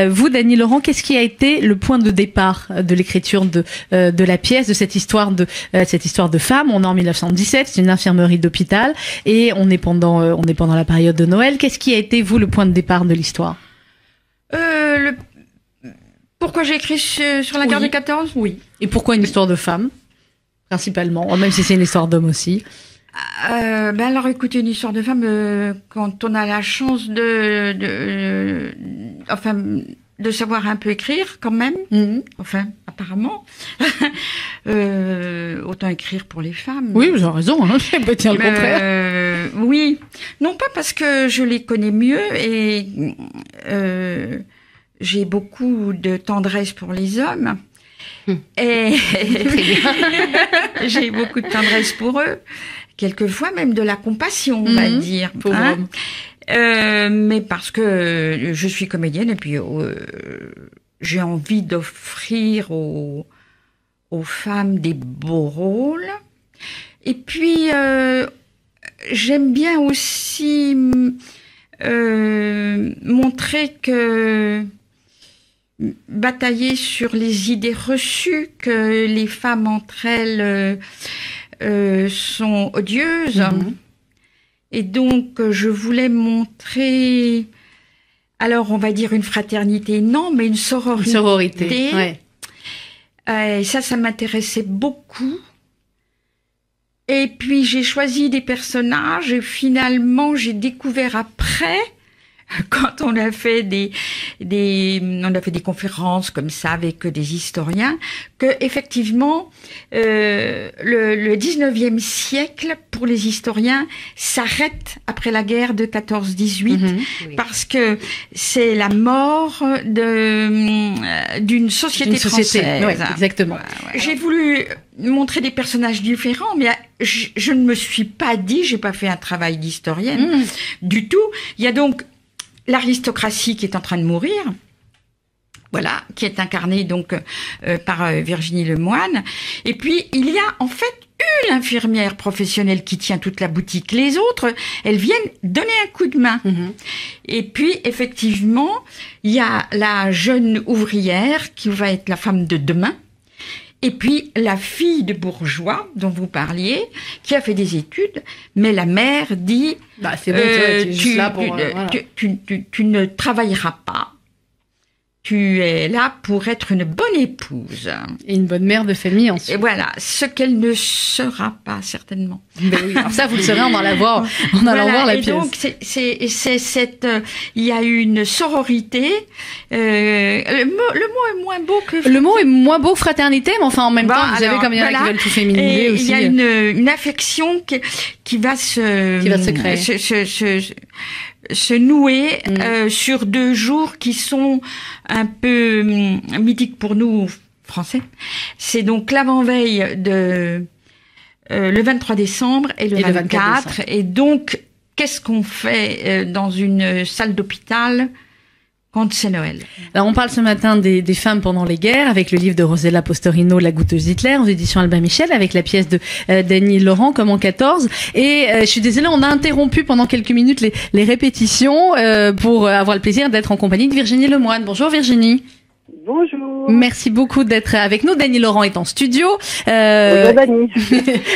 Vous, Dany Laurent, qu'est-ce qui a été le point de départ de l'écriture de la pièce, de cette histoire de femme? On est en 1917, c'est une infirmerie d'hôpital et on est pendant la période de Noël. Qu'est-ce qui a été, vous, le point de départ de l'histoire? Pourquoi j'ai écrit sur la guerre de 14? Oui. Et pourquoi une histoire de femme, principalement, même si c'est une histoire d'homme aussi? Alors, écoutez, une histoire de femme, quand on a la chance de savoir un peu écrire, quand même. Enfin, apparemment. Autant écrire pour les femmes. Oui, vous avez raison, hein, je peux dire le contraire. Oui. Non pas parce que je les connais mieux et j'ai beaucoup de tendresse pour les hommes. Et j'ai beaucoup de tendresse pour eux. Quelquefois même de la compassion, on va dire. Mais parce que je suis comédienne et puis j'ai envie d'offrir aux femmes des beaux rôles. Et puis j'aime bien aussi montrer que batailler sur les idées reçues que les femmes entre elles sont odieuses. Et donc, je voulais montrer, alors on va dire une fraternité, non, mais une sororité. Une sororité, ouais. Et ça m'intéressait beaucoup. Et puis, j'ai choisi des personnages et finalement, j'ai découvert après, quand on a fait des conférences comme ça avec des historiens, que effectivement le 19e siècle pour les historiens s'arrête après la guerre de 14-18 parce que c'est la mort d'une société française. Ouais, exactement. J'ai voulu montrer des personnages différents, mais je ne me suis pas dit, j'ai pas fait un travail d'historienne du tout. Il y a donc l'aristocratie qui est en train de mourir, voilà, qui est incarnée donc par Virginie Lemoine. Et puis il y a en fait une infirmière professionnelle qui tient toute la boutique. Les autres, elles viennent donner un coup de main. Et puis effectivement, il y a la jeune ouvrière qui va être la femme de demain. Et puis, la fille de bourgeois dont vous parliez, qui a fait des études, mais la mère dit, c'est bon, tu es juste là pour, tu ne travailleras pas. Tu es là pour être une bonne épouse. Et une bonne mère de famille ensuite. Et voilà, ce qu'elle ne sera pas, certainement. Ben oui, alors ça, vous le saurez en allant voir la pièce. Et donc, il y a une sororité. Le mot est moins beau que... Le mot est moins beau, fraternité, mais enfin, en même temps, vous savez, comme il y en a qui veulent tout féminiser aussi. Il y a une affection qui va se créer. Se nouer sur 2 jours qui sont un peu mythiques pour nous Français. C'est donc l'avant-veille de le 23 décembre et le 24. Et donc, qu'est-ce qu'on fait dans une salle d'hôpital quand c'est Noël? Alors, on parle ce matin des femmes pendant les guerres avec le livre de Rosella Postorino, La goûteuse d'Hitler, aux éditions Albin Michel, avec la pièce de Dany Laurent, comme en 14. Et je suis désolée, on a interrompu pendant quelques minutes les répétitions pour avoir le plaisir d'être en compagnie de Virginie Lemoine. Bonjour Virginie. Bonjour. Merci beaucoup d'être avec nous. Dany Laurent est en studio. Bonjour Dany.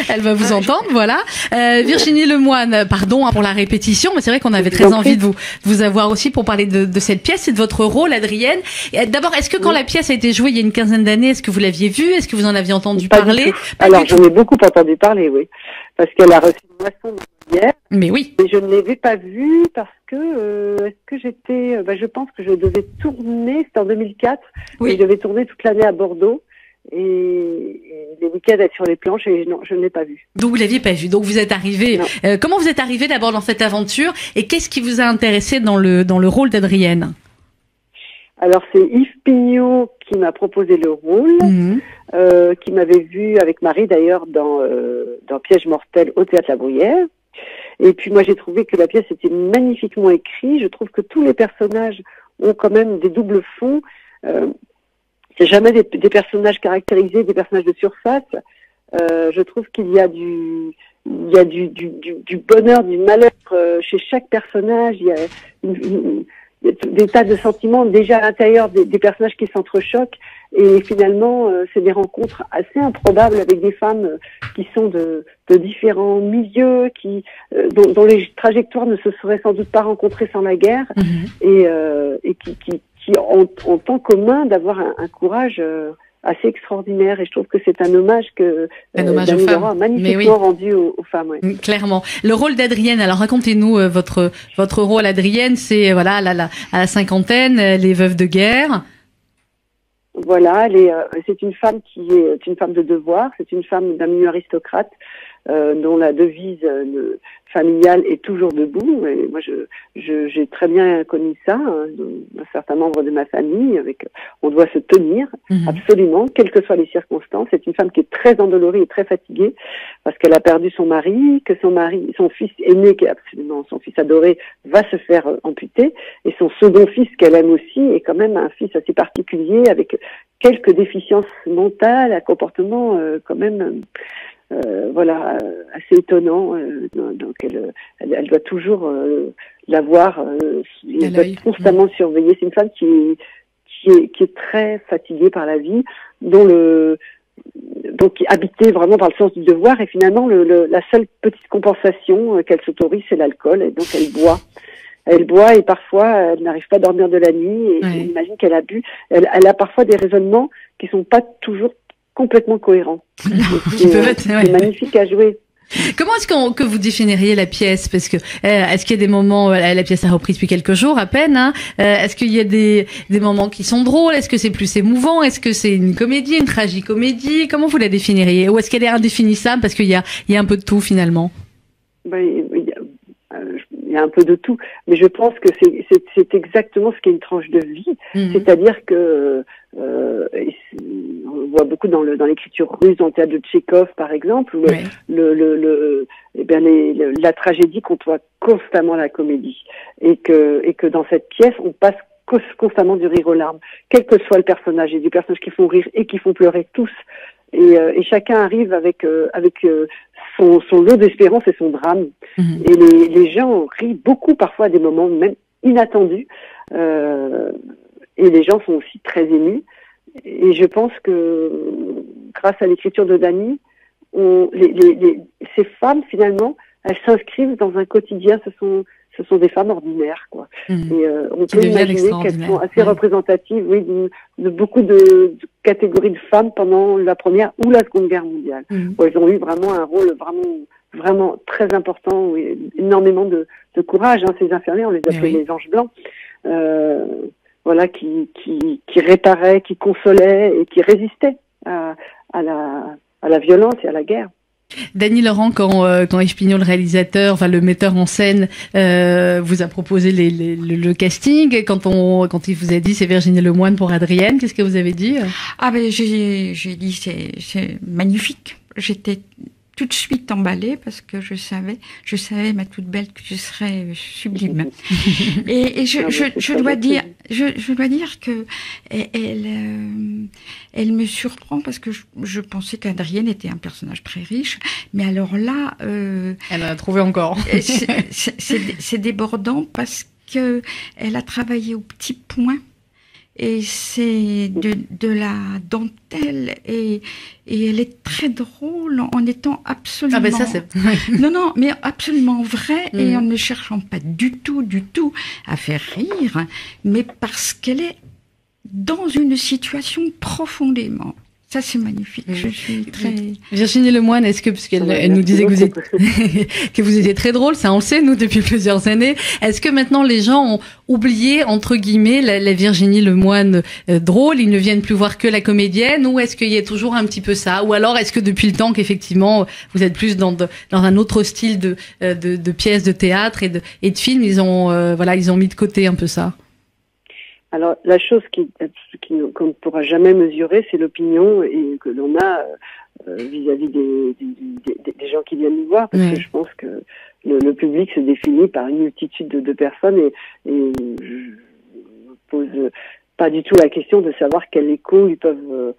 Elle va vous entendre, voilà. Virginie Lemoine, pardon pour la répétition, mais c'est vrai qu'on avait très envie de vous avoir aussi pour parler de cette pièce et de votre rôle, Adrienne. D'abord, est-ce que quand la pièce a été jouée il y a une quinzaine d'années, est-ce que vous l'aviez vue? Est-ce que vous en aviez entendu parler? Alors, j'en ai beaucoup entendu parler, oui. Parce qu'elle a reçu une moisson hier. Mais oui. Mais je ne l'avais pas vue parce que, est-ce que j'étais, je pense que je devais tourner, c'était en 2004. Oui. Et je devais tourner toute l'année à Bordeaux. Et les week-ends être sur les planches et non, je ne l'ai pas vue. Donc vous l'aviez pas vue. Donc vous êtes arrivé. Comment vous êtes arrivé d'abord dans cette aventure et qu'est-ce qui vous a intéressé dans le rôle d'Adrienne? Alors c'est Yves Pignot qui m'a proposé le rôle, qui m'avait vu avec Marie d'ailleurs dans Piège mortel au Théâtre La Bruyère. Et puis moi j'ai trouvé que la pièce était magnifiquement écrite. Je trouve que tous les personnages ont quand même des doubles fonds. C'est jamais des personnages caractérisés, des personnages de surface. Je trouve qu'il y a du bonheur, du malheur chez chaque personnage. Il y des tas de sentiments déjà à l'intérieur des personnages qui s'entrechoquent. Et finalement, c'est des rencontres assez improbables avec des femmes qui sont de différents milieux, dont les trajectoires ne se seraient sans doute pas rencontrées sans la guerre, et qui ont en commun d'avoir un courage assez extraordinaire. Et je trouve que c'est un hommage que Dany Laurent a magnifiquement rendu aux femmes. Ouais. Clairement. Le rôle d'Adrienne, alors racontez-nous votre rôle, Adrienne, c'est voilà à la cinquantaine, elle est veuve de guerre. Voilà, c'est une femme qui est une femme de devoir, c'est une femme d'un milieu aristocrate dont la devise familiale est toujours debout. Et moi, j'ai très bien connu ça, un certain membre de ma famille, on doit se tenir absolument, quelles que soient les circonstances. C'est une femme qui est très endolorie et très fatiguée parce qu'elle a perdu son mari, son fils aîné, qui est absolument son fils adoré, va se faire amputer, et son second fils qu'elle aime aussi est quand même un fils assez particulier avec quelques déficiences mentales, un comportement quand même assez étonnant. Donc elle doit toujours l'avoir, elle doit être constamment surveillée. C'est une femme qui est très fatiguée par la vie, donc habitée vraiment par le sens du devoir, et finalement la seule petite compensation qu'elle s'autorise, c'est l'alcool, et donc elle boit. Elle boit et parfois elle n'arrive pas à dormir de la nuit, et j'imagine qu'elle a bu. Elle a parfois des raisonnements qui sont pas toujours complètement cohérents. C'est magnifique à jouer. Comment est-ce que vous définiriez la pièce? Parce que est-ce qu'il y a des moments, la pièce a repris depuis quelques jours à peine, hein, est-ce qu'il y a des moments qui sont drôles? Est-ce que c'est plus émouvant? Est-ce que c'est une comédie, une tragicomédie? Comment vous la définiriez? Ou est-ce qu'elle est indéfinissable parce qu'il y a un peu de tout finalement? Il y a un peu de tout, mais je pense que c'est exactement ce qu'est une tranche de vie. C'est-à-dire que on voit beaucoup dans l'écriture russe, dans le théâtre de Tchekhov par exemple, où la tragédie côtoie constamment la comédie, et que dans cette pièce on passe constamment du rire aux larmes, quel que soit le personnage. Il y a des personnages qui font rire et qui font pleurer tous, et chacun arrive avec son lot d'espérance et son drame. Et les gens rient beaucoup parfois à des moments même inattendus, et les gens sont aussi très émus. Et je pense que grâce à l'écriture de Dany, ces femmes finalement, elles s'inscrivent dans un quotidien. Ce sont des femmes ordinaires, quoi. Et on peut imaginer qu'elles sont assez représentatives, oui, de beaucoup de catégories de femmes pendant la Première ou la Seconde Guerre mondiale. Elles ont eu vraiment un rôle vraiment très important, oui, énormément de courage. Hein, ces infirmières, on les appelait les anges blancs, qui réparaient, qui consolaient et qui résistaient à la violence et à la guerre. Dany Laurent, quand Yves Pignot, le réalisateur, enfin le metteur en scène, vous a proposé le casting, quand il vous a dit c'est Virginie Lemoine pour Adrienne, qu'est-ce que vous avez dit? Ah ben j'ai dit c'est magnifique. J'étais tout de suite emballée parce que je savais ma toute belle que je serais sublime. et je dois dire que elle me surprend parce que je pensais qu'Adrienne était un personnage très riche, mais alors là elle en a trouvé encore. c'est débordant parce que elle a travaillé au petit point. Et c'est de la dentelle, et elle est très drôle en étant absolument... Ah ben ça c'est... non, mais absolument vrai, et en ne cherchant pas du tout à faire rire, mais parce qu'elle est dans une situation profondément... Ça, c'est magnifique. Je suis très... Virginie Lemoine, est-ce que, puisqu'elle nous disait que vous étiez très drôle, ça on le sait, nous, depuis plusieurs années. Est-ce que maintenant les gens ont oublié, entre guillemets, la Virginie Lemoine drôle, ils ne viennent plus voir que la comédienne, ou est-ce qu'il y a toujours un petit peu ça? Ou alors, est-ce que depuis le temps qu'effectivement, vous êtes plus dans un autre style de pièces de théâtre et de films, ils ont mis de côté un peu ça? Alors, la chose qu'on ne pourra jamais mesurer, c'est l'opinion et que l'on a vis-à-vis des gens qui viennent nous voir, parce que je pense que le public se définit par une multitude de personnes, et je me pose pas du tout la question de savoir quel écho ils peuvent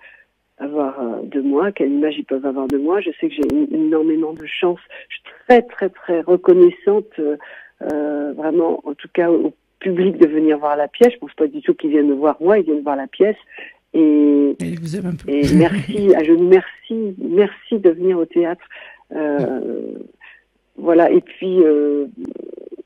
avoir de moi, quelle image ils peuvent avoir de moi. Je sais que j'ai énormément de chance. Je suis très, très, très reconnaissante, vraiment, en tout cas, public de venir voir la pièce. Je pense pas du tout qu'ils viennent me voir moi, ils viennent voir la pièce. Et vous aime un peu. Et merci, à genoux, merci de venir au théâtre. Voilà, et puis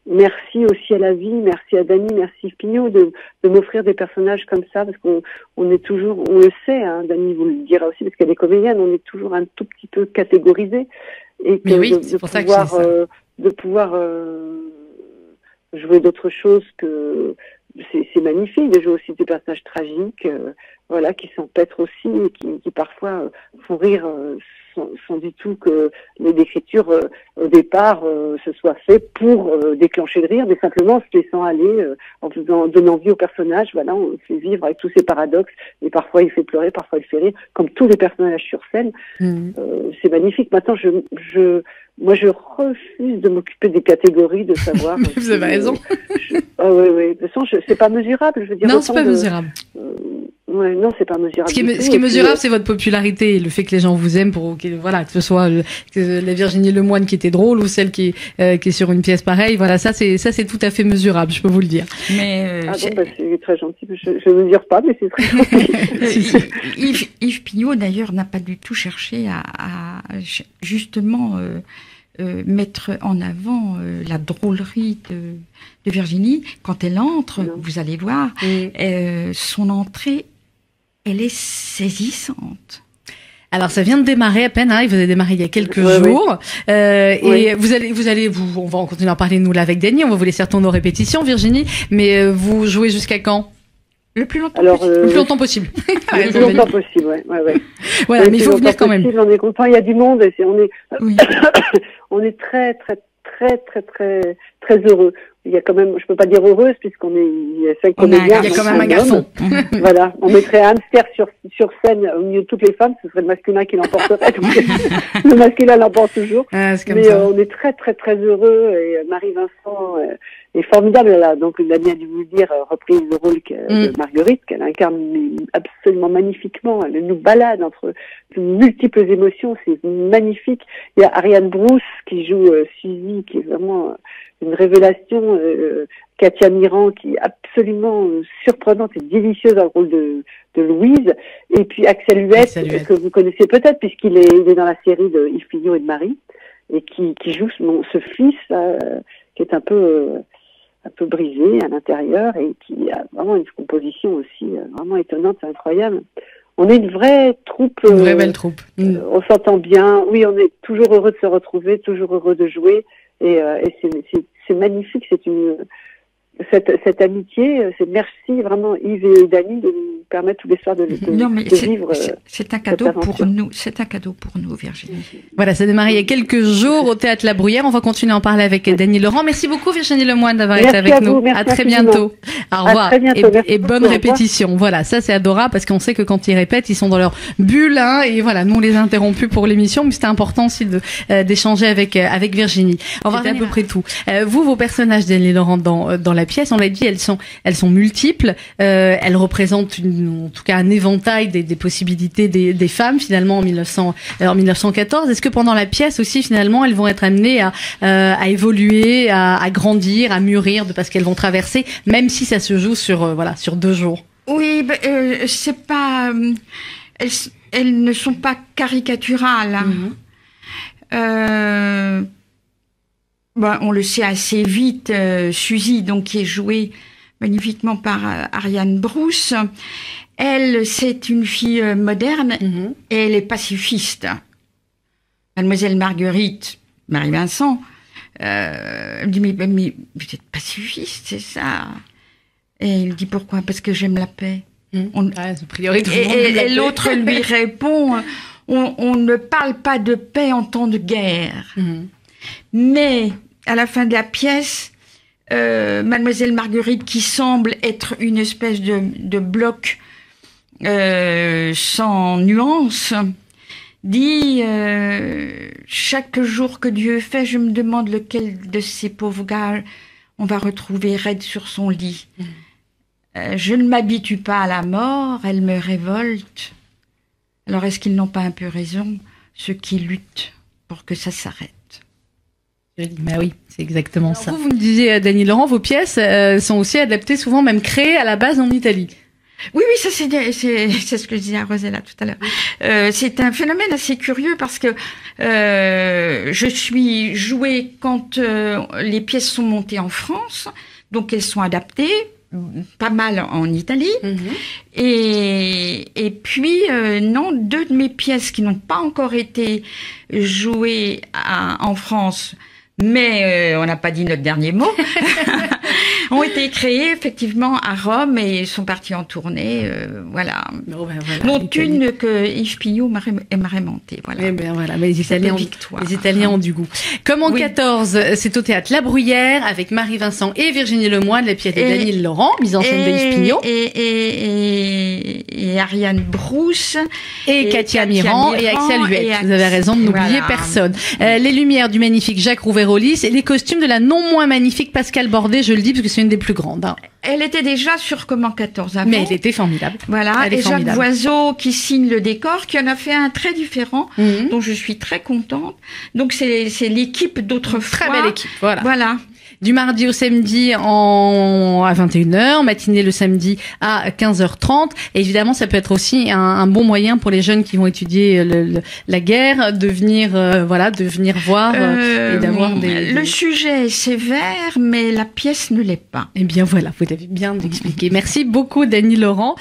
merci aussi à la vie, merci à Dany, merci Pignot de m'offrir des personnages comme ça, parce qu'on est toujours, on le sait, hein, Dany vous le dira aussi, parce qu'elle est comédienne, on est toujours un tout petit peu catégorisé, et que oui, de pouvoir jouer d'autres choses que c'est magnifique de jouer aussi des personnages tragiques, voilà, qui s'empêtrent aussi et qui parfois font rire sans du tout que l'écriture au départ se soit fait pour déclencher le rire, mais simplement en se laissant aller, en donnant vie au personnage. Voilà, on le fait vivre avec tous ces paradoxes, et parfois il fait pleurer, parfois il fait rire, comme tous les personnages sur scène. C'est magnifique. Maintenant, moi, je refuse de m'occuper des catégories, de savoir. Vous avez raison. Oui. De toute façon, c'est pas mesurable. Je veux dire. Non, c'est pas mesurable. Ouais, non, c'est pas mesurable. Ce qui est mesurable, c'est votre popularité, le fait que les gens vous aiment, voilà, que ce soit la Virginie Lemoine qui était drôle ou celle qui est sur une pièce pareille. Voilà, ça c'est tout à fait mesurable, je peux vous le dire. Mais c'est très gentil. Je mesure pas, mais c'est très gentil. Yves Pignot, d'ailleurs, n'a pas du tout cherché à justement mettre en avant la drôlerie de Virginie. Quand elle entre, vous allez voir, son entrée, elle est saisissante. Alors ça vient de démarrer à peine, hein, il vous a démarré il y a quelques jours, et vous allez, on va continuer à en parler nous là avec Dany, on va vous laisser retourner aux répétitions, Virginie, mais vous jouez jusqu'à quand? Le plus longtemps possible. Le plus longtemps possible. Le plus longtemps possible, ouais. Voilà, mais il faut venir quand même. On est content, il y a du monde, on est très heureux. Il y a quand même, je peux pas dire heureuse il y a 5 comédiens. Il y a quand même un garçon. Voilà. On mettrait un hamster sur scène au milieu de toutes les femmes, ce serait le masculin qui l'emporterait. Le masculin l'emporte toujours. Mais on est très heureux, et Marie-Vincent est formidable. Elle a donc, Dany a dû vous le dire, reprise le rôle de Marguerite, qu'elle incarne absolument magnifiquement. Elle nous balade entre de multiples émotions, c'est magnifique. Il y a Ariane Brousse qui joue Suzy, qui est vraiment une révélation, Katia Mirand qui est absolument surprenante et délicieuse dans le rôle de Louise, et puis Axel Huette, que vous connaissez peut-être puisqu'il est dans la série de Yves Pignot et de Marie, et qui joue ce fils qui est un peu brisé à l'intérieur, et qui a vraiment une composition aussi vraiment étonnante, incroyable. On est une vraie troupe. Une vraie belle troupe. On s'entend bien. Oui, on est toujours heureux de se retrouver, toujours heureux de jouer. Et c'est magnifique, cette amitié, merci vraiment Yves et Dany de nous permettre tous les soirs de vivre. C'est un cadeau pour nous. C'est un cadeau pour nous, Virginie. Voilà, ça a démarré il y a quelques jours au Théâtre La Bruyère. On va continuer à en parler avec Dany Laurent. Merci beaucoup Virginie Lemoine d'avoir été avec nous. À très bientôt. Au revoir. Et bonne répétition. Voilà, ça c'est adorable parce qu'on sait que quand ils répètent, ils sont dans leur bulle, hein, et voilà, nous on les a interrompus pour l'émission, mais c'était important aussi d'échanger avec Virginie. On va revenir à peu près tout. Vos personnages, Dany Laurent, dans la pièce, on l'a dit, elles sont multiples. Elles représentent en tout cas un éventail des possibilités des femmes finalement en 1914. Est-ce que pendant la pièce aussi finalement elles vont être amenées à évoluer, à grandir, à mûrir parce qu'elles vont traverser, même si ça se joue sur 2 jours? Oui, c'est pas, elles ne sont pas caricaturales. On le sait assez vite, Suzy, donc, qui est jouée magnifiquement par Ariane Brousse, elle, c'est une fille moderne, et elle est pacifiste. Mademoiselle Marguerite, Marie-Vincent, elle me dit, mais vous êtes pacifiste, c'est ça? Et il dit, pourquoi? Parce que j'aime la paix. C'est priorité. Et l'autre lui répond, on ne parle pas de paix en temps de guerre. Mais à la fin de la pièce, Mademoiselle Marguerite, qui semble être une espèce de bloc sans nuance, dit chaque jour que Dieu fait, je me demande lequel de ces pauvres gars on va retrouver raide sur son lit. Je ne m'habitue pas à la mort, elle me révolte. Alors est-ce qu'ils n'ont pas un peu raison, ceux qui luttent pour que ça s'arrête? Bah oui, c'est exactement ça. Vous me disiez, Dany Laurent, vos pièces sont aussi adaptées, souvent même créées à la base en Italie. Oui, ça c'est ce que je disais à Rosella tout à l'heure. C'est un phénomène assez curieux parce que je suis jouée quand les pièces sont montées en France, donc elles sont adaptées, pas mal en Italie. Et puis non, 2 de mes pièces qui n'ont pas encore été jouées en France, mais on n'a pas dit notre dernier mot. Ont été créés effectivement à Rome et sont partis en tournée, voilà. Oh ben voilà, dont une que Yves Pignot m'a remontée, voilà. Eh ben voilà, mais les Italiens ont du goût. Comme en 14, c'est au théâtre La Bruyère avec Marie-Vincent et Virginie Lemoine, la pièce de Dany Laurent, mise en scène de Yves Pignot. Et Ariane Brousse. Et Katia Mirand et Axel Huette. Vous avez raison de n'oublier personne. Les lumières du magnifique Jacques Rouvérolis et les costumes de la non moins magnifique Pascale Bordet, je le dis parce que c'est une des plus grandes. Hein. Elle était déjà sur Comment 14 avant. Mais elle était formidable. Voilà. Et Jacques Voiseau qui signe le décor, qui en a fait un très différent, dont je suis très contente. Donc c'est l'équipe d'autrefois. Très belle équipe. Voilà. Voilà. Du mardi au samedi à 21h, matinée le samedi à 15h30. Et évidemment, ça peut être aussi un bon moyen pour les jeunes qui vont étudier la guerre de venir, de venir voir et d'avoir Le sujet est sévère, mais la pièce ne l'est pas. Eh bien voilà, vous avez bien expliqué. Merci beaucoup, Dany Laurent.